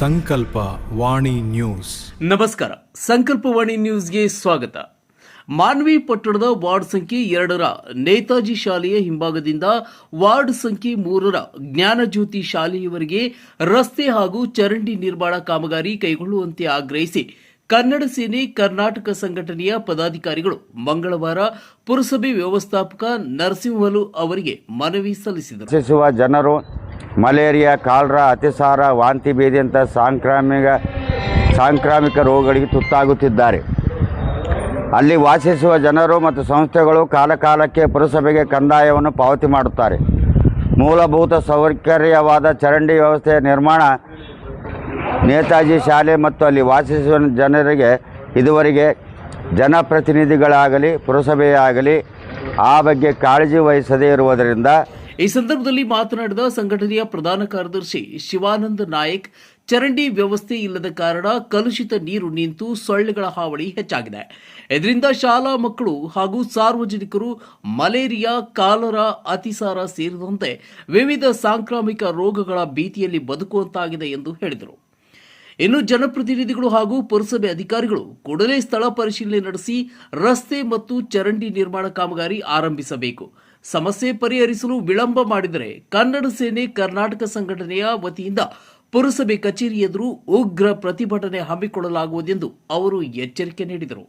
ಸಂಕಲ್ಪ ವಾಣಿ ನ್ಯೂಸ್. ನಮಸ್ಕಾರ, ಸಂಕಲ್ಪವಾಣಿ ನ್ಯೂಸ್ಗೆ ಸ್ವಾಗತ. ಮಾನ್ವಿ ಪಟ್ಟಣದ ವಾರ್ಡ್ ಸಂಖ್ಯೆ 2ರ ನೇತಾಜಿ ಶಾಲೆಯ ಹಿಂಭಾಗದಿಂದ ವಾರ್ಡ್ ಸಂಖ್ಯೆ 3ರ ಜ್ಞಾನಜ್ಯೋತಿ ಶಾಲೆಯವರೆಗೆ ರಸ್ತೆ ಹಾಗೂ ಚರಂಡಿ ನಿರ್ಮಾಣ ಕಾಮಗಾರಿ ಕೈಗೊಳ್ಳುವಂತೆ ಆಗ್ರಹಿಸಿ ಕನ್ನಡ ಸೇನೆ ಕರ್ನಾಟಕ ಸಂಘಟನೆಯ ಪದಾಧಿಕಾರಿಗಳು ಮಂಗಳವಾರ ಪುರಸಭೆ ವ್ಯವಸ್ಥಾಪಕ ನರಸಿಂಹಲು ಅವರಿಗೆ ಮನವಿ ಸಲ್ಲಿಸಿದರು. ಜನರು ಮಲೇರಿಯಾ, ಕಾಲರಾ, ಅತಿಸಾರ, ವಾಂತಿ ಭೇದಿಯಂಥ ಸಾಂಕ್ರಾಮಿಕ ರೋಗಗಳಿಗೆ ತುತ್ತಾಗುತ್ತಿದ್ದಾರೆ. ಅಲ್ಲಿ ವಾಸಿಸುವ ಜನರು ಮತ್ತು ಸಂಸ್ಥೆಗಳು ಕಾಲಕಾಲಕ್ಕೆ ಪುರಸಭೆಗೆ ಕಂದಾಯವನ್ನು ಪಾವತಿ ಮಾಡುತ್ತಾರೆ. ಮೂಲಭೂತ ಸೌಕರ್ಯವಾದ ಚರಂಡಿ ವ್ಯವಸ್ಥೆಯ ನಿರ್ಮಾಣ ನೇತಾಜಿ ಶಾಲೆ ಮತ್ತು ಅಲ್ಲಿ ವಾಸಿಸುವ ಜನರಿಗೆ ಇದುವರೆಗೆ ಜನಪ್ರತಿನಿಧಿಗಳಾಗಲಿ ಪುರಸಭೆಯಾಗಲಿ ಆ ಬಗ್ಗೆ ಕಾಳಜಿ ವಹಿಸದೇ ಇರುವುದರಿಂದ ಈ ಸಂದರ್ಭದಲ್ಲಿ ಮಾತನಾಡಿದ ಸಂಘಟನೆಯ ಪ್ರಧಾನ ಕಾರ್ಯದರ್ಶಿ ಶಿವಾನಂದ ನಾಯಕ್, ಚರಂಡಿ ವ್ಯವಸ್ಥೆ ಇಲ್ಲದ ಕಾರಣ ಕಲುಷಿತ ನೀರು ನಿಂತು ಸೊಳ್ಳೆಗಳ ಹಾವಳಿ ಹೆಚ್ಚಾಗಿದೆ. ಇದರಿಂದ ಶಾಲಾ ಮಕ್ಕಳು ಹಾಗೂ ಸಾರ್ವಜನಿಕರು ಮಲೇರಿಯಾ, ಕಾಲರಾ, ಅತಿಸಾರ ಸೇರಿದಂತೆ ವಿವಿಧ ಸಾಂಕ್ರಾಮಿಕ ರೋಗಗಳ ಭೀತಿಯಲ್ಲಿ ಬದುಕುವಂತಾಗಿದೆ ಎಂದು ಹೇಳಿದರು. ಇನ್ನು ಜನಪ್ರತಿನಿಧಿಗಳು ಹಾಗೂ ಪುರಸಭೆ ಅಧಿಕಾರಿಗಳು ಕೂಡಲೇ ಸ್ಥಳ ಪರಿಶೀಲನೆ ನಡೆಸಿ ರಸ್ತೆ ಮತ್ತು ಚರಂಡಿ ನಿರ್ಮಾಣ ಕಾಮಗಾರಿ ಆರಂಭಿಸಬೇಕು. ಸಮಸ್ಯೆ ಪರಿಹರಿಸಲು ವಿಳಂಬ ಮಾಡಿದರೆ ಕನ್ನಡ ಸೇನೆ ಕರ್ನಾಟಕ ಸಂಘಟನೆಯ ವತಿಯಿಂದ ಪುರಸಭೆ ಕಚೇರಿ ಎದುರು ಉಗ್ರ ಪ್ರತಿಭಟನೆ ಹಮ್ಮಿಕೊಳ್ಳಲಾಗುವುದೆಂದು ಅವರು ಎಚ್ಚರಿಕೆ ನೀಡಿದರು.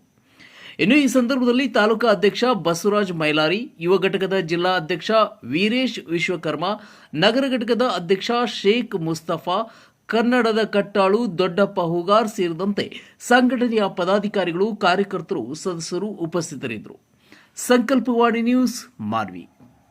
ಇನ್ನು ಈ ಸಂದರ್ಭದಲ್ಲಿ ತಾಲೂಕಾ ಅಧ್ಯಕ್ಷ ಬಸವರಾಜ್ ಮೈಲಾರಿ, ಯುವ ಘಟಕದ ಜಿಲ್ಲಾ ಅಧ್ಯಕ್ಷ ವೀರೇಶ್ ವಿಶ್ವಕರ್ಮ, ನಗರ ಘಟಕದ ಅಧ್ಯಕ್ಷ ಶೇಖ್ ಮುಸ್ತಫಾ, ಕನ್ನಡದ ಕಟ್ಟಾಳು ದೊಡ್ಡಪ್ಪ ಹೂಗಾರ್ ಸೇರಿದಂತೆ ಸಂಘಟನೆಯ ಪದಾಧಿಕಾರಿಗಳು, ಕಾರ್ಯಕರ್ತರು, ಸದಸ್ಯರು ಉಪಸ್ಥಿತರಿದ್ದರು. ಸಂಕಲ್ಪವಾಣಿ ನ್ಯೂಸ್, ಮಾನ್ವಿ.